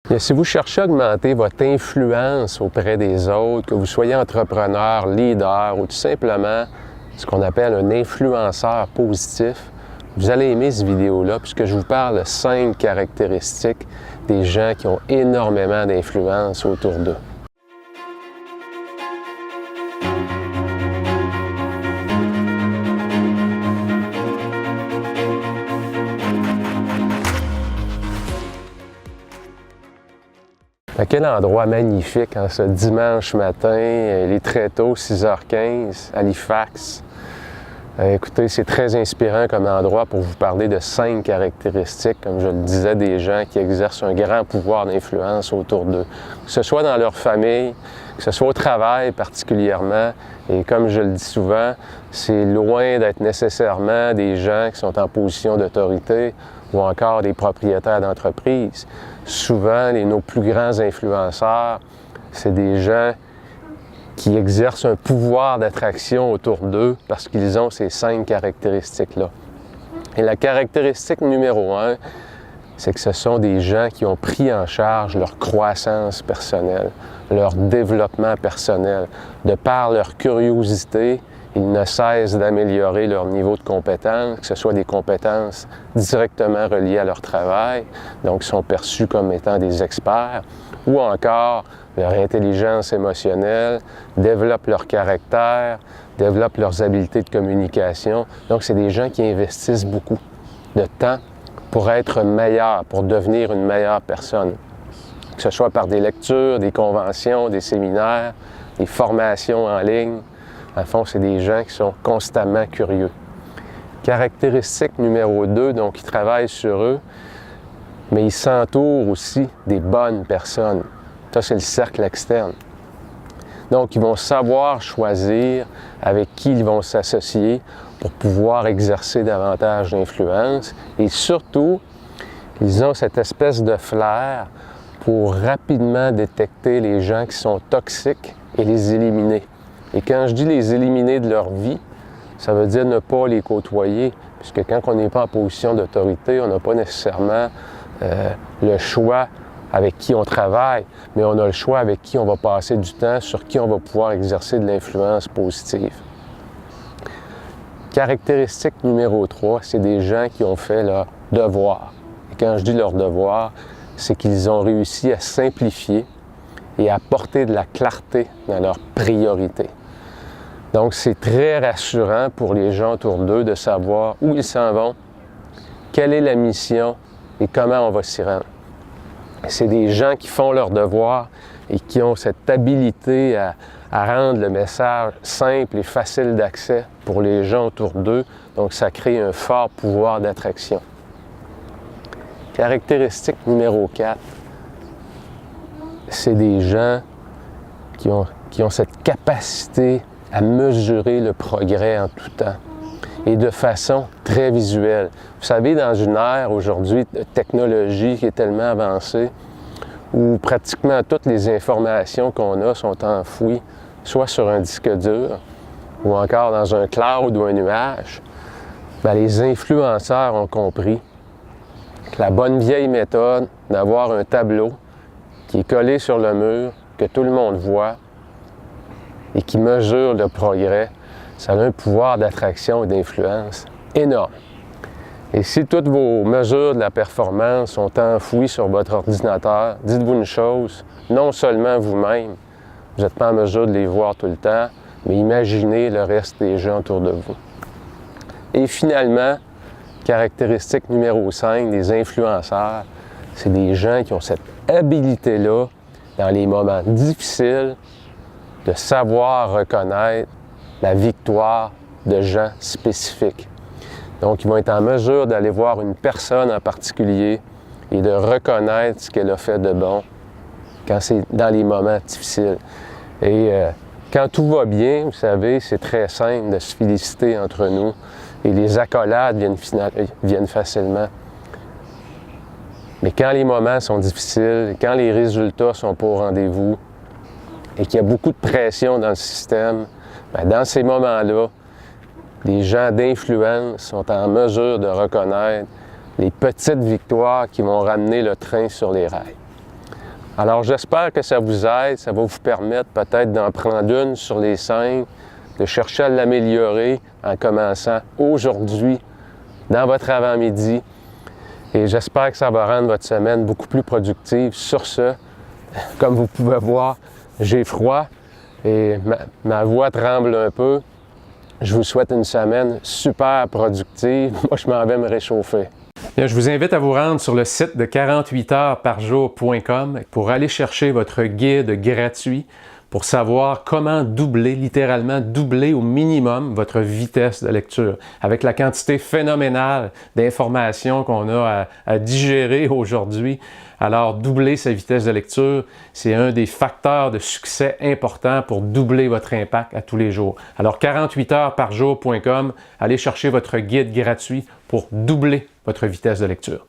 Bien, si vous cherchez à augmenter votre influence auprès des autres, que vous soyez entrepreneur, leader ou tout simplement ce qu'on appelle un influenceur positif, vous allez aimer cette vidéo-là puisque je vous parle de 5 caractéristiques des gens qui ont énormément d'influence autour d'eux. Quel endroit magnifique en ce dimanche matin, il est très tôt, 6h15, Halifax. Écoutez, c'est très inspirant comme endroit pour vous parler de 5 caractéristiques, comme je le disais, des gens qui exercent un grand pouvoir d'influence autour d'eux. Que ce soit dans leur famille, que ce soit au travail particulièrement, et comme je le dis souvent, c'est loin d'être nécessairement des gens qui sont en position d'autorité ou encore des propriétaires d'entreprises. Souvent, nos plus grands influenceurs, c'est des gens qui exercent un pouvoir d'attraction autour d'eux parce qu'ils ont ces 5 caractéristiques-là. Et la caractéristique numéro 1, c'est que ce sont des gens qui ont pris en charge leur croissance personnelle, leur développement personnel. De par leur curiosité, ils ne cessent d'améliorer leur niveau de compétence, que ce soit des compétences directement reliées à leur travail, donc ils sont perçus comme étant des experts, ou encore leur intelligence émotionnelle, développent leur caractère, développent leurs habiletés de communication. Donc c'est des gens qui investissent beaucoup de temps pour être meilleurs, pour devenir une meilleure personne. Que ce soit par des lectures, des conventions, des séminaires, des formations en ligne. En fond, c'est des gens qui sont constamment curieux. Caractéristique numéro 2, donc ils travaillent sur eux, mais ils s'entourent aussi des bonnes personnes. Ça, c'est le cercle externe. Donc, ils vont savoir choisir avec qui ils vont s'associer pour pouvoir exercer davantage d'influence. Et surtout, ils ont cette espèce de flair pour rapidement détecter les gens qui sont toxiques et les éliminer. Et quand je dis les éliminer de leur vie, ça veut dire ne pas les côtoyer, puisque quand on n'est pas en position d'autorité, on n'a pas nécessairement le choix avec qui on travaille, mais on a le choix avec qui on va passer du temps, sur qui on va pouvoir exercer de l'influence positive. Caractéristique numéro 3, c'est des gens qui ont fait leur devoir. Et quand je dis leur devoir, c'est qu'ils ont réussi à simplifier et à apporter de la clarté dans leurs priorités. Donc, c'est très rassurant pour les gens autour d'eux de savoir où ils s'en vont, quelle est la mission et comment on va s'y rendre. C'est des gens qui font leur devoir et qui ont cette habilité à rendre le message simple et facile d'accès pour les gens autour d'eux. Donc, ça crée un fort pouvoir d'attraction. Caractéristique numéro 4, c'est des gens qui ont cette capacité à mesurer le progrès en tout temps et de façon très visuelle. Vous savez, dans une ère aujourd'hui de technologie qui est tellement avancée, où pratiquement toutes les informations qu'on a sont enfouies, soit sur un disque dur ou encore dans un cloud ou un nuage, bien, les influenceurs ont compris que la bonne vieille méthode d'avoir un tableau qui est collé sur le mur, que tout le monde voit et qui mesure le progrès, ça a un pouvoir d'attraction et d'influence énorme. Et si toutes vos mesures de la performance sont enfouies sur votre ordinateur, dites-vous une chose, non seulement vous-même, vous n'êtes pas en mesure de les voir tout le temps, mais imaginez le reste des gens autour de vous. Et finalement, caractéristique numéro 5 des influenceurs, c'est des gens qui ont cette habilité-là, dans les moments difficiles, de savoir reconnaître la victoire de gens spécifiques. Donc, ils vont être en mesure d'aller voir une personne en particulier et de reconnaître ce qu'elle a fait de bon quand c'est dans les moments difficiles. Et quand tout va bien, vous savez, c'est très simple de se féliciter entre nous et les accolades viennent facilement. Mais quand les moments sont difficiles, quand les résultats sont pas au rendez-vous et qu'il y a beaucoup de pression dans le système, bien, dans ces moments-là, les gens d'influence sont en mesure de reconnaître les petites victoires qui vont ramener le train sur les rails. Alors j'espère que ça vous aide, ça va vous permettre peut-être d'en prendre une sur les 5, de chercher à l'améliorer en commençant aujourd'hui, dans votre avant-midi. Et j'espère que ça va rendre votre semaine beaucoup plus productive. Sur ce, comme vous pouvez voir, j'ai froid et ma voix tremble un peu. Je vous souhaite une semaine super productive. Moi, je m'en vais me réchauffer. Bien, je vous invite à vous rendre sur le site de 48heuresparjour.com pour aller chercher votre guide gratuit pour savoir comment doubler, littéralement doubler au minimum votre vitesse de lecture. Avec la quantité phénoménale d'informations qu'on a à digérer aujourd'hui, alors doubler sa vitesse de lecture, c'est un des facteurs de succès importants pour doubler votre impact à tous les jours. Alors 48heuresparjour.com, allez chercher votre guide gratuit pour doubler votre vitesse de lecture.